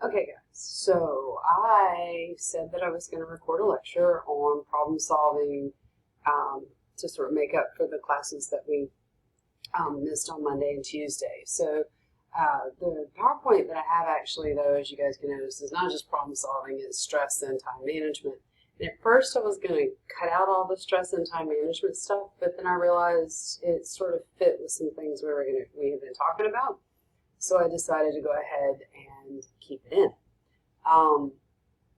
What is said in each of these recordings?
Okay, guys, so I said that I was going to record a lecture on problem solving to sort of make up for the classes that we missed on Monday and Tuesday. So the PowerPoint that I have actually, though, as you guys can notice, is not just problem solving, it's stress and time management. And at first I was going to cut out all the stress and time management stuff, but then I realized it sort of fit with some things we have been talking about. So I decided to go ahead and keep it in.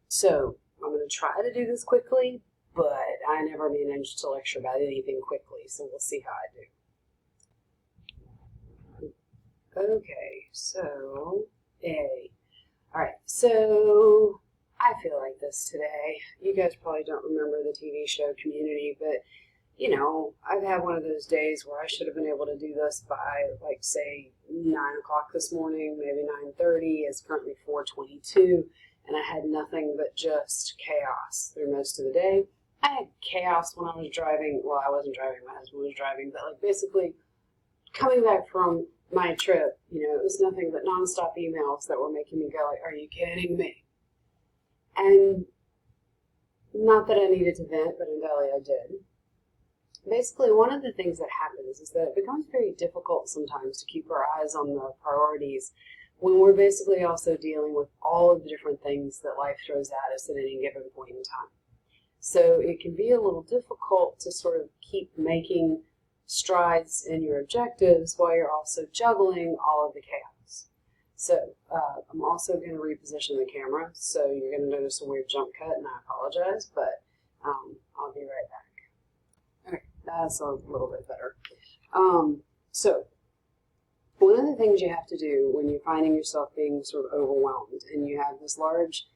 So I'm going to try to do this quickly, but I never managed to lecture about anything quickly, so we'll see how I do. Okay, so A. Alright, so I feel like this today. You guys probably don't remember the TV show Community, but you know, I've had one of those days where I should have been able to do this by, like, say, 9 o'clock this morning, maybe 9:30. It's currently 4:22, and I had nothing but just chaos through most of the day. I had chaos when I was driving. Well, I wasn't driving, my husband was driving, but, like, basically coming back from my trip, you know, it was nothing but nonstop emails that were making me go, like, are you kidding me? And not that I needed to vent, but undoubtedly I did. Basically, one of the things that happens is that it becomes very difficult sometimes to keep our eyes on the priorities when we're basically also dealing with all of the different things that life throws at us at any given point in time. So it can be a little difficult to sort of keep making strides in your objectives while you're also juggling all of the chaos. So I'm also going to reposition the camera, so you're going to notice a weird jump cut, and I apologize, but I'll be right back. Okay, that's a little bit better. So one of the things you have to do when you're finding yourself being sort of overwhelmed and you have this large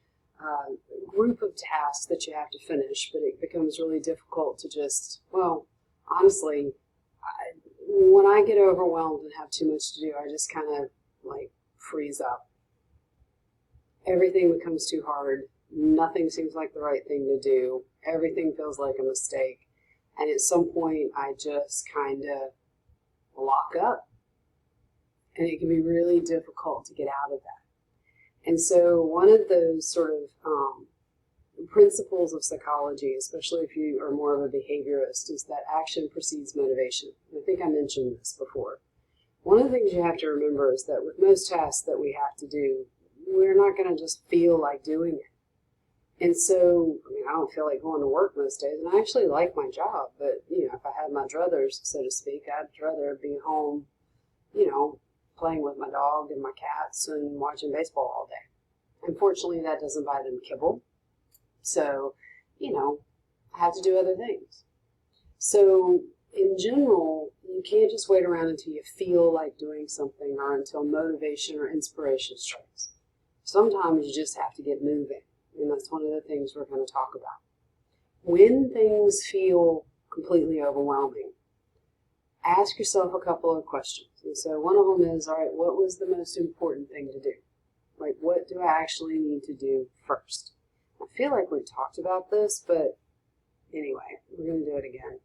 group of tasks that you have to finish, but it becomes really difficult to just, well, honestly, when I get overwhelmed and have too much to do, I just kind of like freeze up. Everything becomes too hard. Nothing seems like the right thing to do. Everything feels like a mistake. And at some point, I just kind of lock up. And it can be really difficult to get out of that. And so one of those sort of principles of psychology, especially if you are more of a behaviorist, is that action precedes motivation. I think I mentioned this before. One of the things you have to remember is that with most tasks that we have to do, we're not going to just feel like doing it. And so, I mean, I don't feel like going to work most days, and I actually like my job, but, you know, if I had my druthers, so to speak, I'd rather be home, you know, playing with my dog and my cats and watching baseball all day. Unfortunately, that doesn't buy them kibble, so, you know, I have to do other things. So, in general, you can't just wait around until you feel like doing something or until motivation or inspiration strikes. Sometimes you just have to get moving. And that's one of the things we're going to talk about. When things feel completely overwhelming, ask yourself a couple of questions. And so one of them is, all right, what was the most important thing to do? Like, what do I actually need to do first? I feel like we've talked about this, but anyway, we're going to do it again.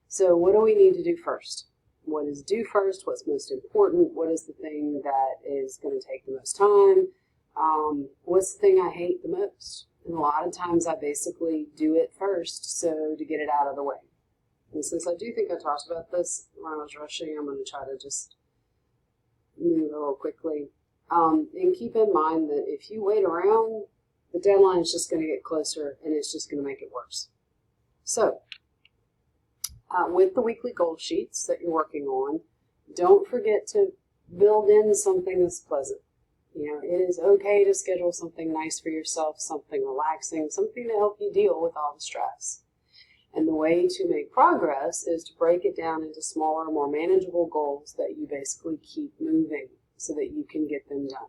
So what do we need to do first? What is due first? What's most important? What is the thing that is going to take the most time? What's the thing I hate the most? And a lot of times I basically do it first so to get it out of the way. And since I do think I talked about this when I was rushing, I'm going to try to just move a little quickly. And keep in mind that if you wait around, the deadline is just going to get closer and it's just going to make it worse. So, with the weekly goal sheets that you're working on, don't forget to build in something that's pleasant. You know, it is okay to schedule something nice for yourself, something relaxing, something to help you deal with all the stress. And the way to make progress is to break it down into smaller, more manageable goals that you basically keep moving so that you can get them done.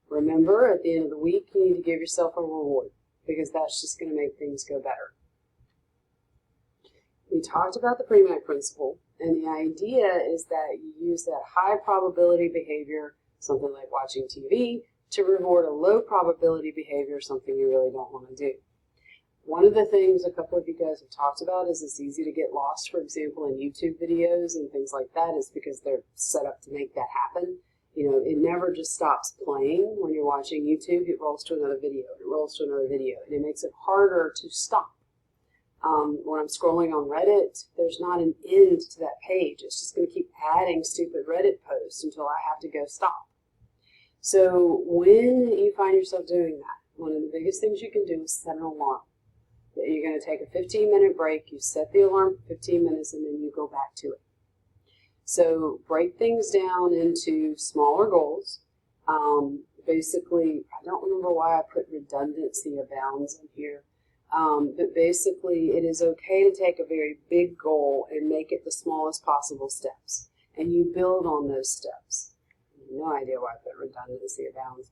Remember, at the end of the week, you need to give yourself a reward because that's just going to make things go better. We talked about the pre-med principle, and the idea is that you use that high probability behavior, something like watching TV, to reward a low probability behavior, something you really don't want to do. One of the things a couple of you guys have talked about is it's easy to get lost, for example, in YouTube videos and things like that, is because they're set up to make that happen. You know, it never just stops playing when you're watching YouTube. It rolls to another video, and it rolls to another video, and it makes it harder to stop. When I'm scrolling on Reddit, there's not an end to that page. It's just going to keep adding stupid Reddit posts until I have to go stop. So when you find yourself doing that, one of the biggest things you can do is set an alarm. That you're going to take a 15-minute break. You set the alarm for 15 minutes, and then you go back to it. So break things down into smaller goals. Basically, I don't remember why I put redundancy abounds in here. But basically, it is okay to take a very big goal and make it the smallest possible steps. And you build on those steps. No idea why I put redundancy abounds.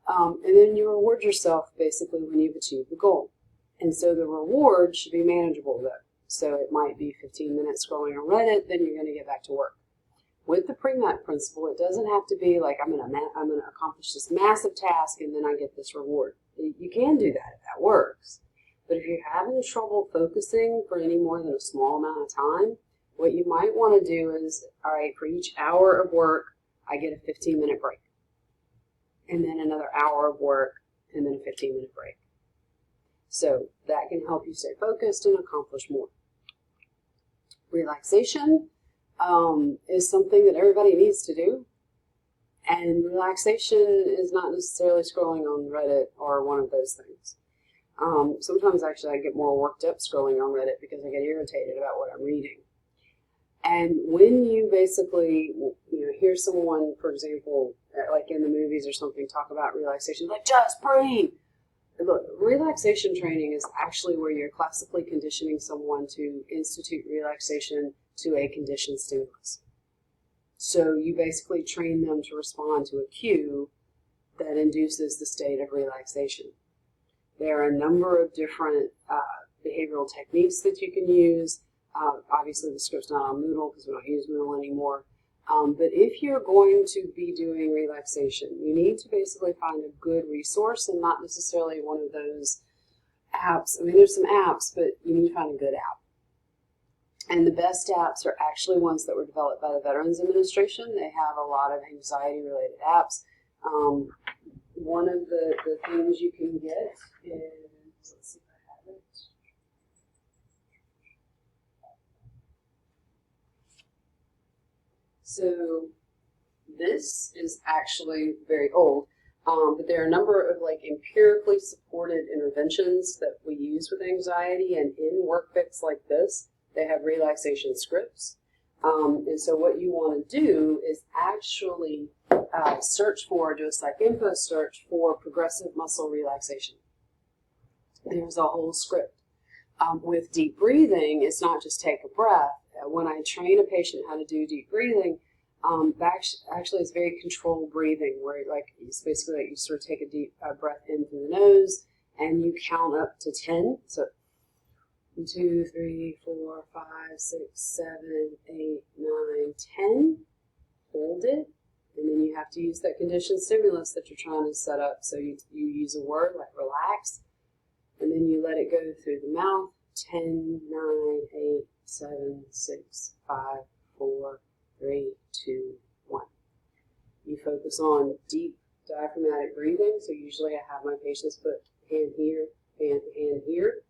And then you reward yourself, basically, when you've achieved the goal. And so the reward should be manageable, though. So it might be 15 minutes scrolling on Reddit, then you're going to get back to work. With the pre-mat principle, it doesn't have to be like I'm going to accomplish this massive task and then I get this reward. You can do that if that works. But if you're having trouble focusing for any more than a small amount of time, what you might want to do is, all right, for each hour of work, I get a 15-minute break. And then another hour of work, and then a 15-minute break. So that can help you stay focused and accomplish more. Relaxation is something that everybody needs to do. And relaxation is not necessarily scrolling on Reddit or one of those things. Sometimes actually I get more worked up scrolling on Reddit because I get irritated about what I'm reading. And when you basically, hear someone, for example, like in the movies or something, talk about relaxation, like just breathe. Look, relaxation training is actually where you're classically conditioning someone to institute relaxation to a conditioned stimulus. So you basically train them to respond to a cue that induces the state of relaxation. There are a number of different behavioral techniques that you can use. Obviously, the script's not on Moodle because we don't use Moodle anymore. But if you're going to be doing relaxation, you need to basically find a good resource and not necessarily one of those apps. I mean, there's some apps, but you need to find a good app. And the best apps are actually ones that were developed by the Veterans Administration. They have a lot of anxiety-related apps. One of the things you can get is, let's see if I have it. So this is actually very old, but there are a number of empirically supported interventions that we use with anxiety, and in workbooks like this, they have relaxation scripts. And so what you want to do is actually search for, do a PsycInfo search for progressive muscle relaxation. There's a whole script. With deep breathing, it's not just take a breath. When I train a patient how to do deep breathing, actually it's very controlled breathing, where it's basically like you sort of take a deep breath in through the nose and you count up to 10. So 1, 2, 3, 4, 5, 6, 7, 8, 9, 10. Hold it. And then you have to use that conditioned stimulus that you're trying to set up. So you use a word like relax, and then you let it go through the mouth. 10, 9, 8, 7, 6, 5, 4, 3, 2, 1. You focus on deep diaphragmatic breathing. So usually I have my patients put hand here, hand here.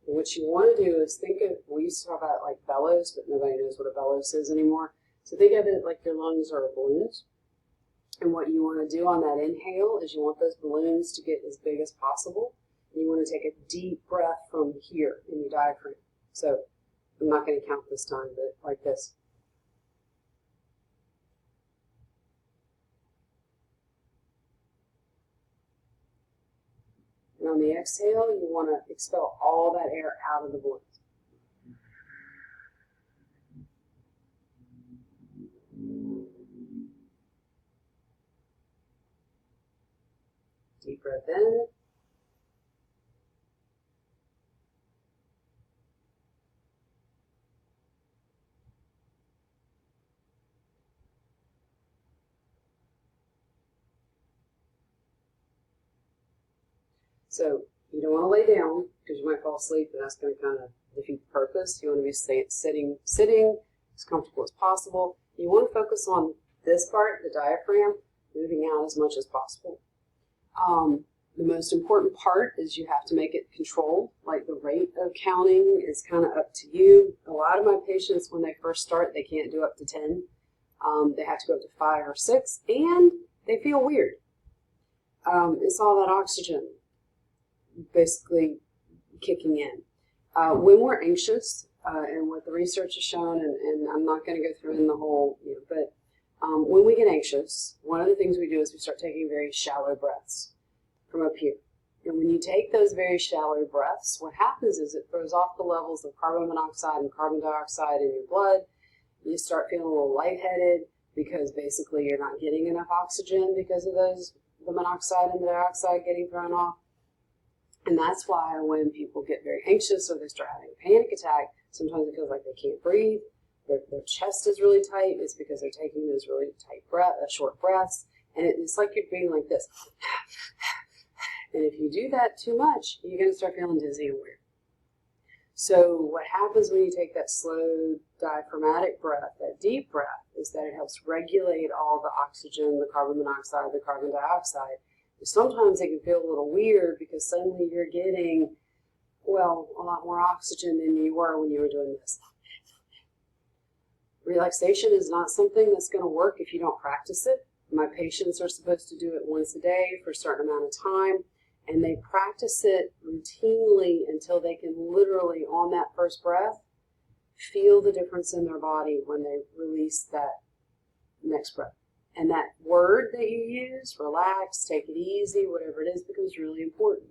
And what you want to do is think of, we used to talk about like bellows, but nobody knows what a bellows is anymore. So think of it like your lungs are balloons. And what you want to do on that inhale is you want those balloons to get as big as possible. And you want to take a deep breath from here in your diaphragm. So I'm not going to count this time, but like this. And on the exhale, you want to expel all that air out of the balloons. Deep breath in. So you don't want to lay down because you might fall asleep, and that's going to kind of defeat the purpose. You want to be sitting as comfortable as possible. You want to focus on this part, the diaphragm, moving out as much as possible. The most important part is you have to make it controlled. Like the rate of counting is kind of up to you. A lot of my patients, when they first start, they can't do up to 10. They have to go up to 5 or 6, and they feel weird. It's all that oxygen basically kicking in. When we're anxious, and what the research has shown, and I'm not going to go through in the whole, but when we get anxious, one of the things we do is we start taking very shallow breaths from up here. And when you take those very shallow breaths, what happens is it throws off the levels of carbon monoxide and carbon dioxide in your blood. You start feeling a little lightheaded because basically you're not getting enough oxygen because of the monoxide and the dioxide getting thrown off. And that's why when people get very anxious or they start having a panic attack, sometimes it feels like they can't breathe. Their chest is really tight. It's because they're taking those really tight short breaths. And it's like you're breathing like this. And if you do that too much, you're going to start feeling dizzy and weird. So what happens when you take that slow diaphragmatic breath, that deep breath, is that it helps regulate all the oxygen, the carbon monoxide, the carbon dioxide. Sometimes it can feel a little weird because suddenly you're getting, a lot more oxygen than you were when you were doing this. Relaxation is not something that's going to work if you don't practice it. My patients are supposed to do it once a day for a certain amount of time, and they practice it routinely until they can literally, on that first breath, feel the difference in their body when they release that next breath. And that word that you use, relax, take it easy, whatever it is, becomes really important.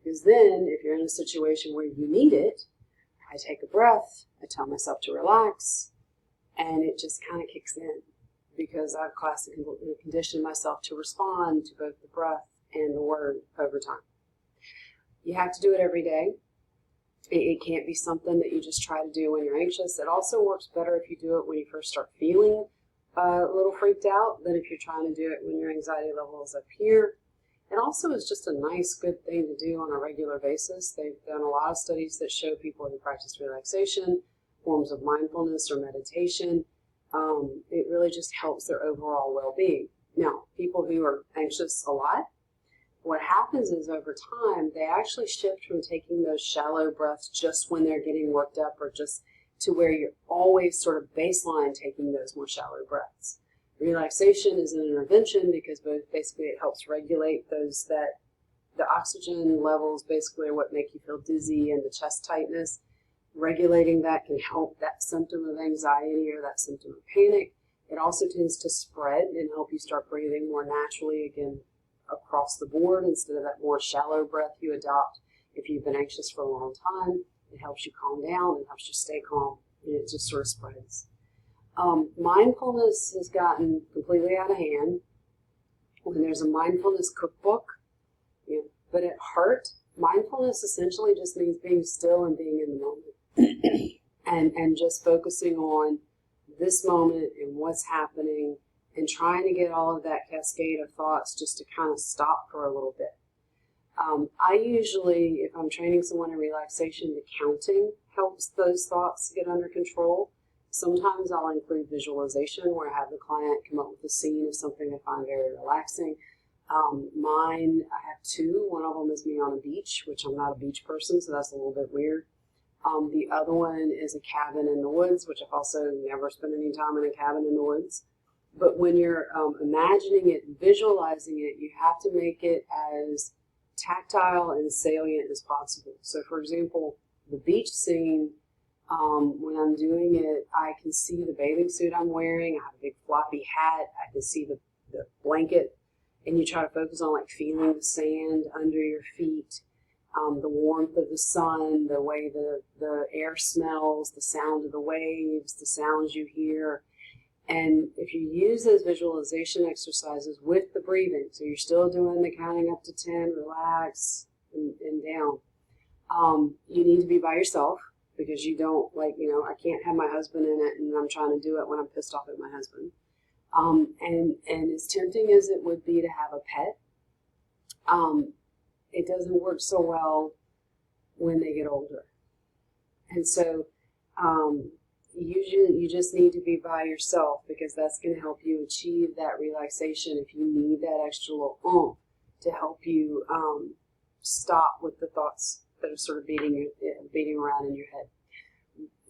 Because then, if you're in a situation where you need it, I take a breath, I tell myself to relax, and it just kind of kicks in. Because I've classically conditioned myself to respond to both the breath and the word over time. You have to do it every day. It can't be something that you just try to do when you're anxious. It also works better if you do it when you first start feeling a little freaked out than if you're trying to do it when your anxiety level is up here. It also is just a nice, good thing to do on a regular basis. They've done a lot of studies that show people who practice relaxation, forms of mindfulness or meditation, it really just helps their overall well-being. Now, people who are anxious a lot, what happens is over time, they actually shift from taking those shallow breaths just when they're getting worked up or just to where you're always sort of baseline taking those more shallow breaths. Relaxation is an intervention because basically it helps regulate that the oxygen levels basically are what make you feel dizzy and the chest tightness. Regulating that can help that symptom of anxiety or that symptom of panic. It also tends to spread and help you start breathing more naturally again across the board instead of that more shallow breath you adopt if you've been anxious for a long time. It helps you calm down, it helps you stay calm, and it just sort of spreads. Mindfulness has gotten completely out of hand. When there's a mindfulness cookbook, but at heart, mindfulness essentially just means being still and being in the moment. and just focusing on this moment and what's happening and trying to get all of that cascade of thoughts just to kind of stop for a little bit. I usually, if I'm training someone in relaxation, the counting helps those thoughts get under control. Sometimes I'll include visualization where I have the client come up with a scene of something they find very relaxing. Mine, I have two. One of them is me on a beach, which I'm not a beach person, so that's a little bit weird. The other one is a cabin in the woods, which I've also never spent any time in a cabin in the woods. But when you're imagining it and visualizing it, you have to make it as tactile and salient as possible. So, for example, the beach scene, when I'm doing it, I can see the bathing suit I'm wearing. I have a big floppy hat. I can see the blanket. And you try to focus on like feeling the sand under your feet, the warmth of the sun, the way the air smells, the sound of the waves, the sounds you hear. And if you use those visualization exercises with the breathing, so you're still doing the counting up to 10, relax, and down, you need to be by yourself because you don't, I can't have my husband in it and I'm trying to do it when I'm pissed off at my husband. And as tempting as it would be to have a pet, it doesn't work so well when they get older. And so, usually you just need to be by yourself, because that's going to help you achieve that relaxation if you need that extra little oomph to help you stop with the thoughts that are sort of beating around in your head.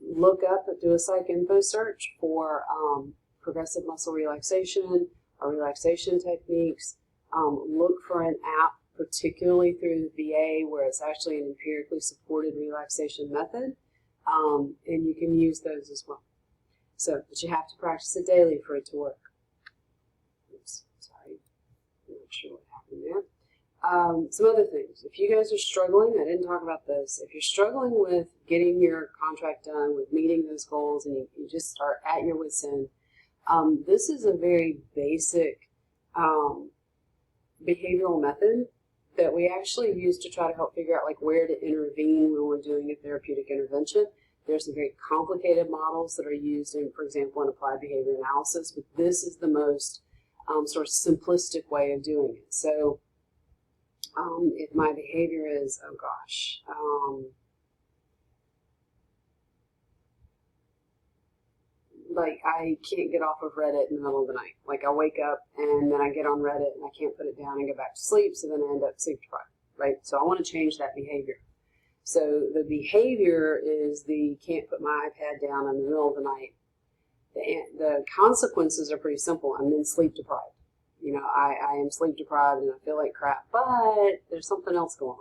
Look up, do a psych info search for progressive muscle relaxation or relaxation techniques. Look for an app, particularly through the VA, where it's actually an empirically supported relaxation method, and you can use those as well. So, but you have to practice it daily for it to work. Oops, sorry, I'm not sure what happened there. Some other things. If you guys are struggling, I didn't talk about this, if you're struggling with getting your contract done, with meeting those goals, and you just are at your wit's end, this is a very basic behavioral method that we actually use to try to help figure out like where to intervene when we're doing a therapeutic intervention. There's some very complicated models that are used in, for example, in applied behavior analysis, but this is the most sort of simplistic way of doing it. So if my behavior is, oh gosh, like I can't get off of Reddit in the middle of the night. Like I wake up and then I get on Reddit and I can't put it down and go back to sleep, so then I end up sleep deprived, right? So I want to change that behavior. So the behavior is the can't put my iPad down in the middle of the night. The consequences are pretty simple. I'm then sleep deprived. You know, I am sleep deprived and I feel like crap, but there's something else going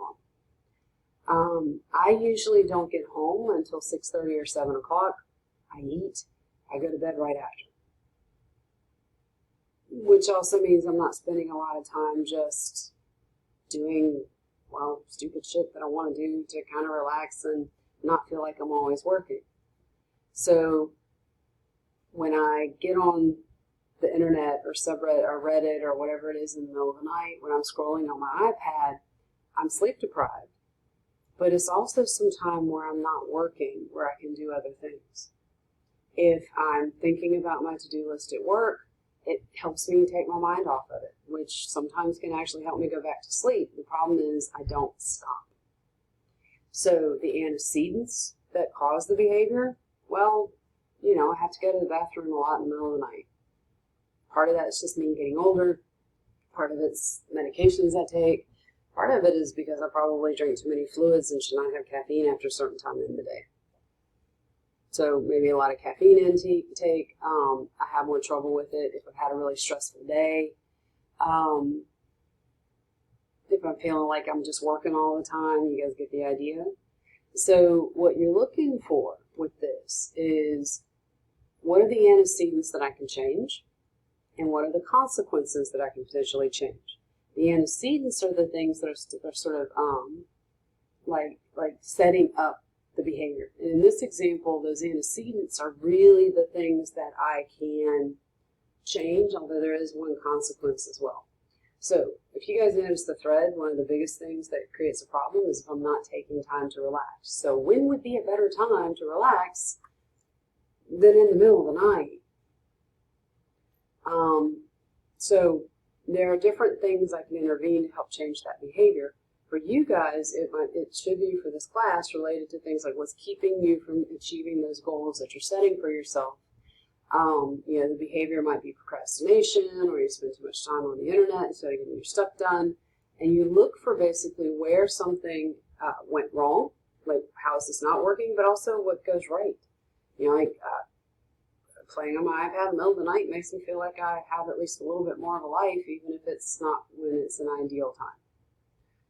on. I usually don't get home until 6:30 or 7 o'clock. I eat. I go to bed right after. Which also means I'm not spending a lot of time just doing, well, stupid shit that I want to do to kind of relax and not feel like I'm always working. So when I get on the internet or subreddit or Reddit or whatever it is in the middle of the night, when I'm scrolling on my iPad, I'm sleep deprived. But it's also some time where I'm not working, where I can do other things. If I'm thinking about my to-do list at work, it helps me take my mind off of it, which sometimes can actually help me go back to sleep. The problem is I don't stop. So the antecedents that cause the behavior, well, you know, I have to go to the bathroom a lot in the middle of the night. Part of that is just me getting older. Part of it's medications I take. Part of it is because I probably drink too many fluids and should not have caffeine after a certain time in the day. So maybe a lot of caffeine intake. I have more trouble with it if I've had a really stressful day. If I'm feeling like I'm just working all the time, you guys get the idea. So what you're looking for with this is, what are the antecedents that I can change? And what are the consequences that I can potentially change? The antecedents are the things that are sort of like setting up the behavior. And in this example, those antecedents are really the things that I can change, although there is one consequence as well. So if you guys notice the thread, one of the biggest things that creates a problem is if I'm not taking time to relax. So when would be a better time to relax than in the middle of the night? So there are different things I can intervene to help change that behavior. For you guys, it should be, for this class, related to things like what's keeping you from achieving those goals that you're setting for yourself. You know, the behavior might be procrastination, or you spend too much time on the internet instead of getting your stuff done. And you look for basically where something went wrong, like how is this not working, but also what goes right. You know, like playing on my iPad in the middle of the night makes me feel like I have at least a little bit more of a life, even if it's not when it's an ideal time.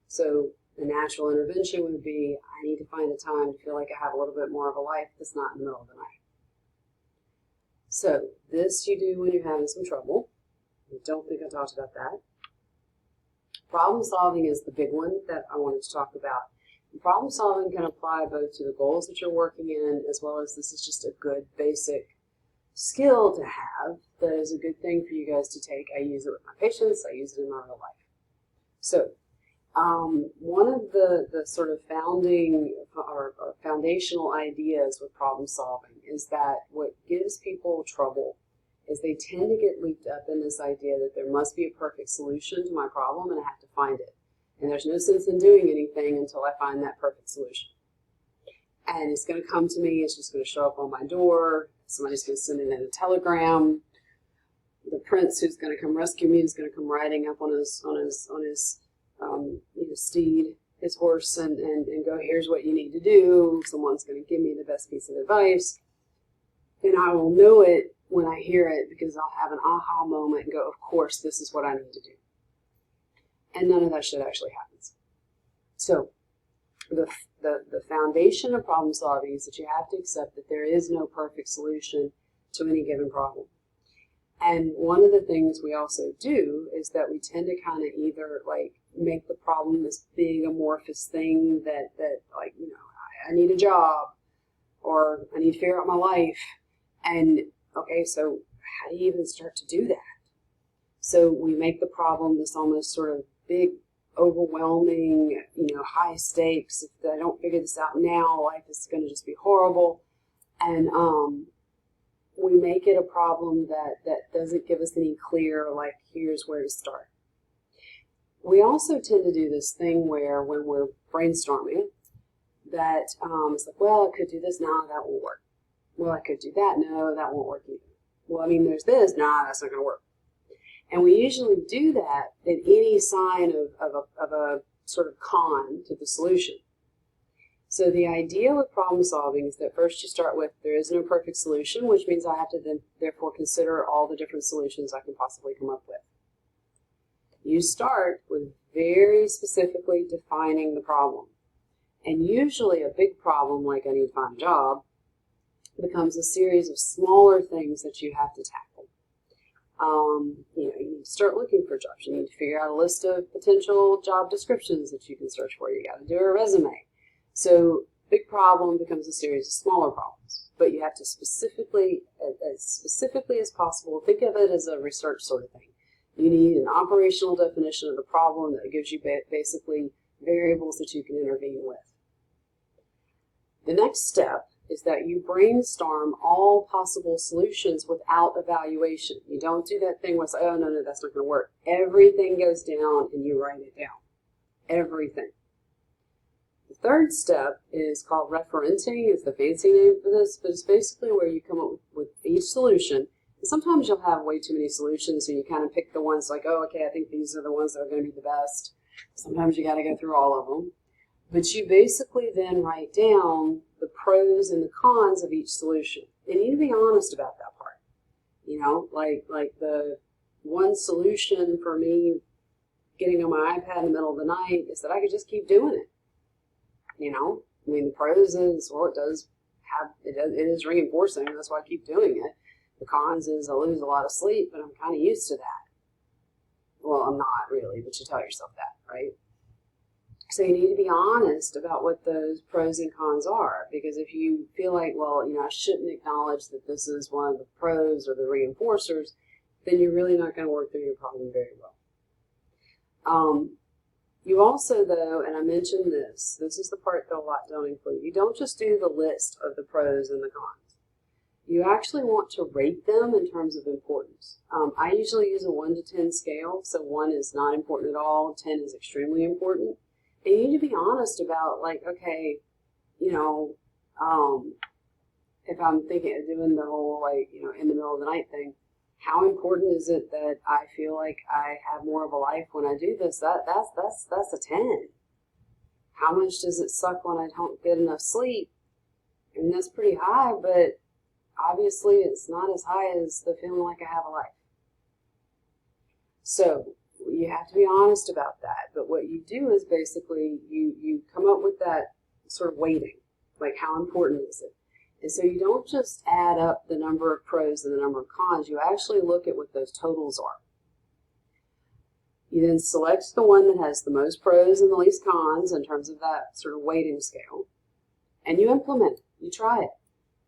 So the natural intervention would be, I need to find a time to feel like I have a little bit more of a life that's not in the middle of the night. So this you do when you're having some trouble. I don't think I talked about that. Problem solving is the big one that I wanted to talk about. And problem solving can apply both to the goals that you're working in, as well as this is just a good basic skill to have that is a good thing for you guys to take. I use it with my patients. I use it in my real life. So one of the sort of founding or foundational ideas with problem solving is that what gives people trouble is they tend to get looped up in this idea that there must be a perfect solution to my problem and I have to find it. And there's no sense in doing anything until I find that perfect solution. and it's going to come to me. It's just going to show up on my door. Somebody's going to send it in a telegram. The prince who's going to come rescue me is going to come riding up on his steed, his horse, and go, here's what you need to do. Someone's going to give me the best piece of advice. And I will know it when I hear it, because I'll have an aha moment and go, of course, this is what I need to do. And none of that shit actually happens. So the foundation of problem solving is that you have to accept that there is no perfect solution to any given problem. And one of the things we also do is that we tend to kind of either like make the problem this big amorphous thing that like, you know, I need a job, or I need to figure out my life. And okay, so how do you even start to do that? So we make the problem this almost sort of big, overwhelming, you know, high stakes. If I don't figure this out now, life is going to just be horrible. And we make it a problem that doesn't give us any clear, like, here's where to start. We also tend to do this thing where when we're brainstorming, that it's like, well, I could do this, no, that won't work. Well, I could do that, no, that won't work either. Well, I mean, there's this, nah, that's not going to work. And we usually do that at any sign of a sort of con to the solution. So the idea with problem solving is that first you start with, there is no perfect solution, which means I have to then therefore consider all the different solutions I can possibly come up with. You start with very specifically defining the problem. And usually a big problem, like I need to find a job, becomes a series of smaller things that you have to tackle. You need to start looking for jobs. You need to figure out a list of potential job descriptions that you can search for. You got to do a resume. So big problem becomes a series of smaller problems, but you have to specifically as possible, think of it as a research sort of thing. You need an operational definition of the problem that gives you basically variables that you can intervene with. The next step is that you brainstorm all possible solutions without evaluation. You don't do that thing where it's like, oh, no, that's not going to work. Everything goes down and you write it down. Everything. The third step is called referencing, is the fancy name for this, but it's basically where you come up with each solution. And sometimes you'll have way too many solutions, so you kind of pick the ones like, oh, okay, I think these are the ones that are going to be the best. Sometimes you got to go through all of them. But you basically then write down the pros and the cons of each solution. And you need to be honest about that part. You know, like the one solution for me getting on my iPad in the middle of the night is that I could just keep doing it. You know, I mean, the pros is, well, it is reinforcing. That's why I keep doing it. The cons is I lose a lot of sleep, but I'm kind of used to that. Well, I'm not really, but you tell yourself that, right? So you need to be honest about what those pros and cons are, because if you feel like, well, you know, I shouldn't acknowledge that this is one of the pros or the reinforcers, then you're really not going to work through your problem very well. You also, though, and I mentioned this is the part that a lot don't include, you don't just do the list of the pros and the cons. You actually want to rate them in terms of importance. I usually use a 1 to 10 scale, so 1 is not important at all, 10 is extremely important. And you need to be honest about, like, okay, you know, if I'm thinking of doing the whole, like, you know, in the middle of the night thing, how important is it that I feel like I have more of a life when I do this? That's a 10. How much does it suck when I don't get enough sleep? I mean, that's pretty high, but obviously it's not as high as the feeling like I have a life. So you have to be honest about that. But what you do is basically you come up with that sort of weighting, like how important is it? And so you don't just add up the number of pros and the number of cons, you actually look at what those totals are. You then select the one that has the most pros and the least cons in terms of that sort of weighting scale, and you implement it. You try it.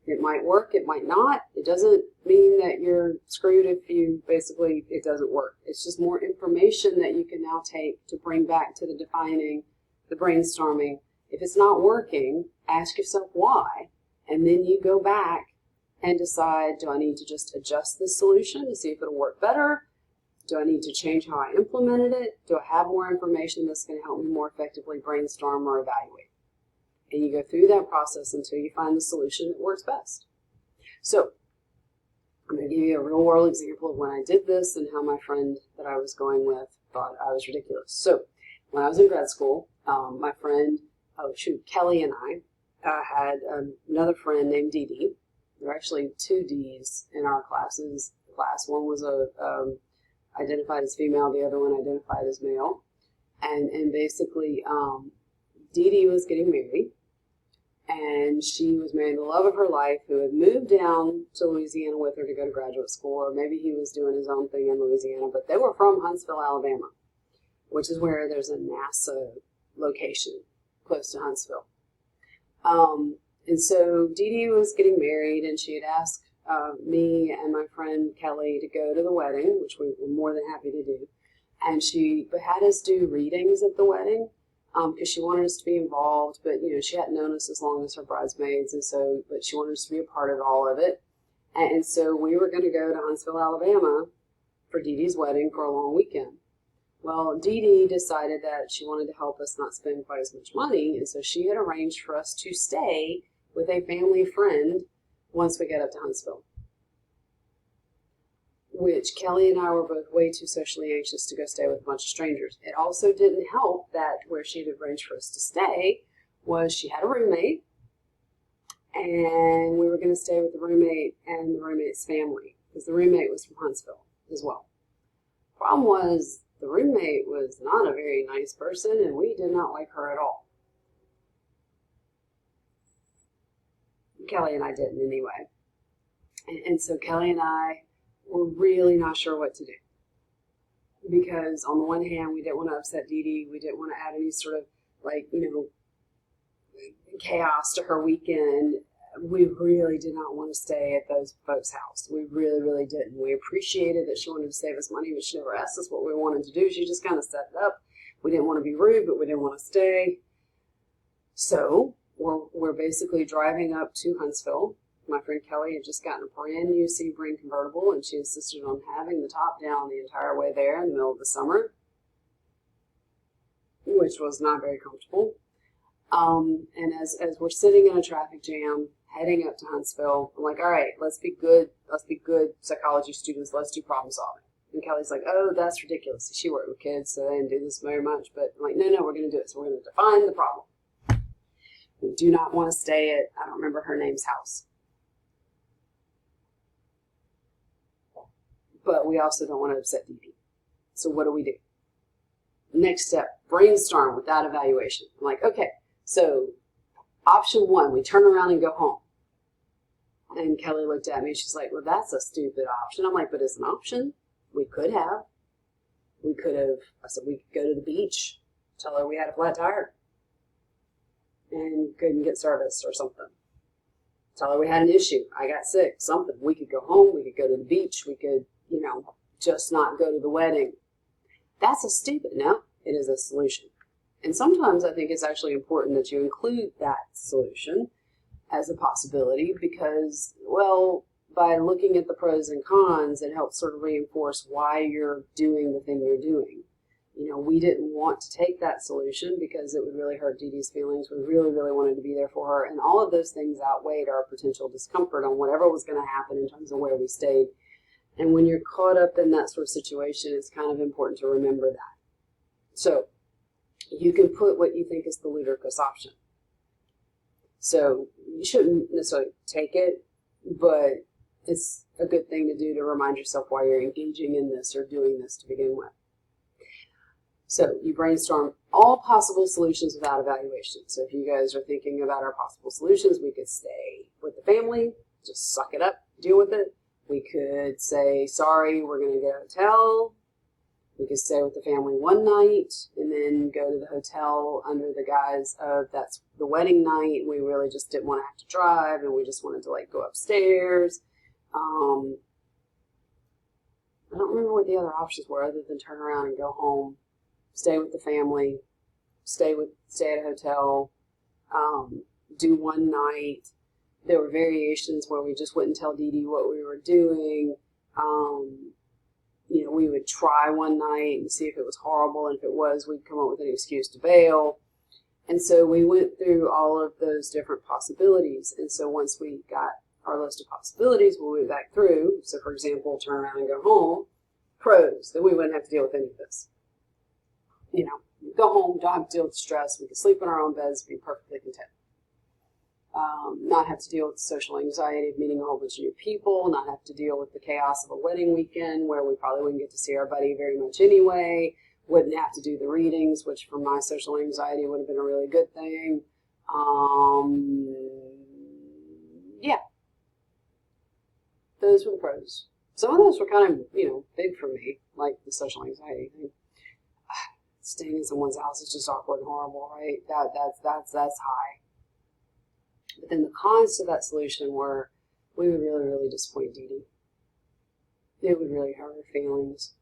It might work, it might not. It doesn't mean that you're screwed if you basically, it doesn't work. It's just more information that you can now take to bring back to the defining, the brainstorming. If it's not working, ask yourself why, and then you go back and decide, do I need to just adjust this solution to see if it'll work better? Do I need to change how I implemented it? Do I have more information that's going to help me more effectively brainstorm or evaluate? And you go through that process until you find the solution that works best. So I'm going to give you a real world example of when I did this and how my friend that I was going with thought I was ridiculous. So when I was in grad school, my friend, Kelly and I had another friend named Dee Dee. There were actually two D's in our class. One was identified as female, the other one identified as male. And basically, Dee Dee was getting married, and she was marrying the love of her life who had moved down to Louisiana with her to go to graduate school, or maybe he was doing his own thing in Louisiana, but they were from Huntsville, Alabama, which is where there's a NASA location close to Huntsville. And so Dee Dee was getting married, and she had asked me and my friend Kelly to go to the wedding, which we were more than happy to do. And she had us do readings at the wedding because she wanted us to be involved, but she hadn't known us as long as her bridesmaids, but she wanted us to be a part of all of it. And so we were going to go to Huntsville, Alabama for Dee Dee's wedding for a long weekend. Well, Dee Dee decided that she wanted to help us not spend quite as much money, and so she had arranged for us to stay with a family friend once we got up to Huntsville, which Kelly and I were both way too socially anxious to go stay with a bunch of strangers. It also didn't help that where she had arranged for us to stay was she had a roommate, and we were going to stay with the roommate and the roommate's family, because the roommate was from Huntsville as well. Problem was, the roommate was not a very nice person, and we did not like her at all. Kelly and I didn't anyway. And so Kelly and I were really not sure what to do. Because on the one hand, we didn't want to upset Dee Dee. We didn't want to add any sort of, chaos to her weekend. We really did not want to stay at those folks' house. We really, really didn't. We appreciated that she wanted to save us money, but she never asked us what we wanted to do. She just kind of set it up. We didn't want to be rude, but we didn't want to stay. So we're basically driving up to Huntsville. My friend Kelly had just gotten a brand new sea green convertible, and she insisted on having the top down the entire way there in the middle of the summer, which was not very comfortable. And as we're sitting in a traffic jam heading up to Huntsville, I'm like, all right, let's be good psychology students. Let's do problem solving. And Kelly's like, oh, that's ridiculous. She worked with kids, so they didn't do this very much. But I'm like, no, we're going to do it. So we're going to define the problem. We do not want to stay at, I don't remember her name's house. But we also don't want to upset Dee Dee. So what do we do? Next step, brainstorm without evaluation. I'm like, okay, so option one, we turn around and go home. And Kelly looked at me, she's like, well, that's a stupid option. I'm like, but it's an option. We could have. I said, we could go to the beach, tell her we had a flat tire and couldn't get service or something. Tell her we had an issue. I got sick, something. We could go home. We could go to the beach. We could, just not go to the wedding. That's a stupid. No, it is a solution. And sometimes I think it's actually important that you include that solution as a possibility because, well, by looking at the pros and cons, it helps sort of reinforce why you're doing the thing you're doing. We didn't want to take that solution because it would really hurt Dee Dee's feelings. We really, really wanted to be there for her. And all of those things outweighed our potential discomfort on whatever was going to happen in terms of where we stayed. And when you're caught up in that sort of situation, it's kind of important to remember that. So you can put what you think is the ludicrous option. So you shouldn't necessarily take it, but it's a good thing to do to remind yourself why you're engaging in this or doing this to begin with. So you brainstorm all possible solutions without evaluation. So if you guys are thinking about our possible solutions, we could stay with the family, just suck it up, deal with it. We could say, sorry, we're going to get a hotel. We could stay with the family one night and then go to the hotel under the guise of that's the wedding night. We really just didn't want to have to drive and we just wanted to go upstairs. I don't remember what the other options were other than turn around and go home, stay with the family, stay at a hotel, do one night. There were variations where we just wouldn't tell Dee Dee what we were doing. We would try one night and see if it was horrible, and if it was, we'd come up with an excuse to bail. And so we went through all of those different possibilities. And so once we got our list of possibilities, we went back through. So for example, turn around and go home. Pros, then we wouldn't have to deal with any of this. You know, go home, don't have to deal with stress. We can sleep in our own beds, be perfectly content. Not have to deal with the social anxiety of meeting a whole bunch of new people, not have to deal with the chaos of a wedding weekend where we probably wouldn't get to see our buddy very much anyway, wouldn't have to do the readings, which for my social anxiety would have been a really good thing. Yeah, those were the pros. Some of those were kind of, you know, big for me, like the social anxiety thing. Staying in someone's house is just awkward and horrible, right? That's high. But then the cons to that solution were we would really, really disappoint Dee Dee. It would really hurt her feelings.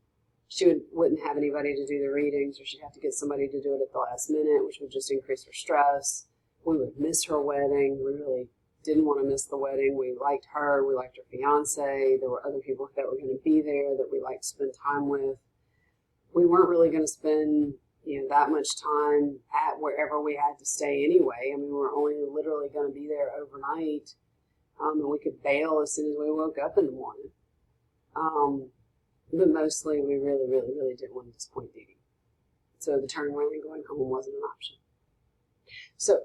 She wouldn't have anybody to do the readings, or she'd have to get somebody to do it at the last minute, which would just increase her stress. We would miss her wedding. We really didn't want to miss the wedding. We liked her. We liked her fiance. There were other people that were going to be there that we liked to spend time with. We weren't really going to spend, you know, that much time at wherever we had to stay anyway. I mean, we were only literally going to be there overnight, and we could bail as soon as we woke up in the morning. But mostly, we really, really, really didn't want to disappoint Dee Dee. So the turning around and going home wasn't an option. So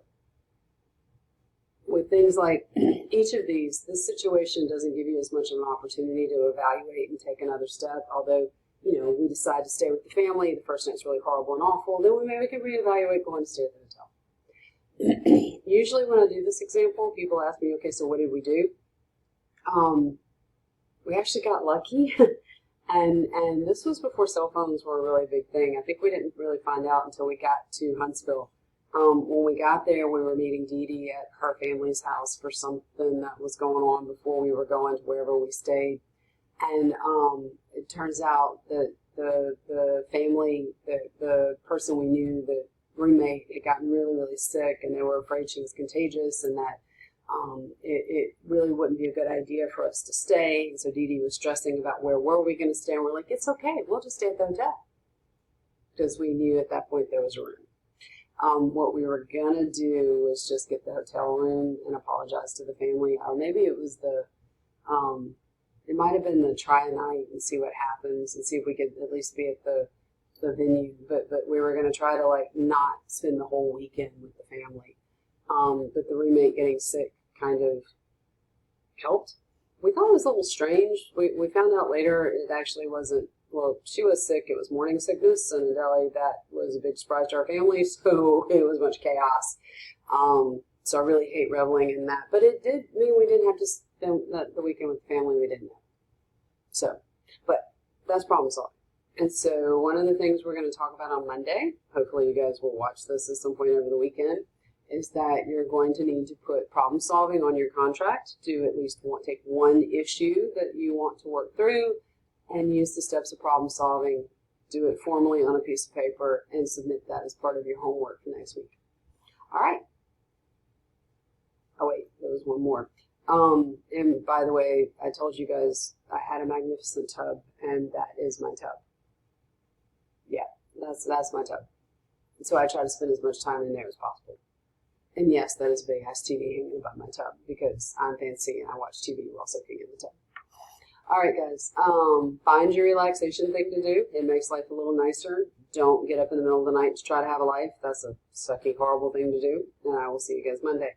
with things like each of these, this situation doesn't give you as much of an opportunity to evaluate and take another step, although, you know, we decide to stay with the family. The first night's really horrible and awful. Then we can reevaluate going to stay at the hotel. Usually when I do this example, people ask me, okay, so what did we do? We actually got lucky. and this was before cell phones were a really big thing. I think we didn't really find out until we got to Huntsville. When we got there, we were meeting Dee Dee at her family's house for something that was going on before we were going to wherever we stayed. And it turns out that the family, the person we knew, the roommate, had gotten really, really sick, and they were afraid she was contagious, and that it really wouldn't be a good idea for us to stay. And so Dee Dee was stressing about where were we going to stay, and we're like, it's okay, we'll just stay at the hotel, because we knew at that point there was a room. What we were going to do was just get the hotel room and apologize to the family, or maybe it was it might have been the try a night and see what happens and see if we could at least be at the venue. But we were going to try to like not spend the whole weekend with the family. But the roommate getting sick kind of helped. We thought it was a little strange. We found out later it actually wasn't. Well, she was sick. It was morning sickness, and in Delhi that was a big surprise to our family. So it was much chaos. So I really hate reveling in that. But it did mean we didn't have to spend the weekend with the family we didn't know. So, but that's problem solving. And so one of the things we're going to talk about on Monday, hopefully you guys will watch this at some point over the weekend, is that you're going to need to put problem solving on your contract to at least take one issue that you want to work through and use the steps of problem solving, do it formally on a piece of paper, and submit that as part of your homework for next week. All right. Oh, wait, there was one more. And by the way, I told you guys I had a magnificent tub, and that is my tub. Yeah, that's my tub. And so I try to spend as much time in there as possible. And yes, that is a big ass TV hanging above my tub because I'm fancy and I watch TV while soaking in the tub. All right, guys, find your relaxation thing to do. It makes life a little nicer. Don't get up in the middle of the night to try to have a life. That's a sucky, horrible thing to do. And I will see you guys Monday.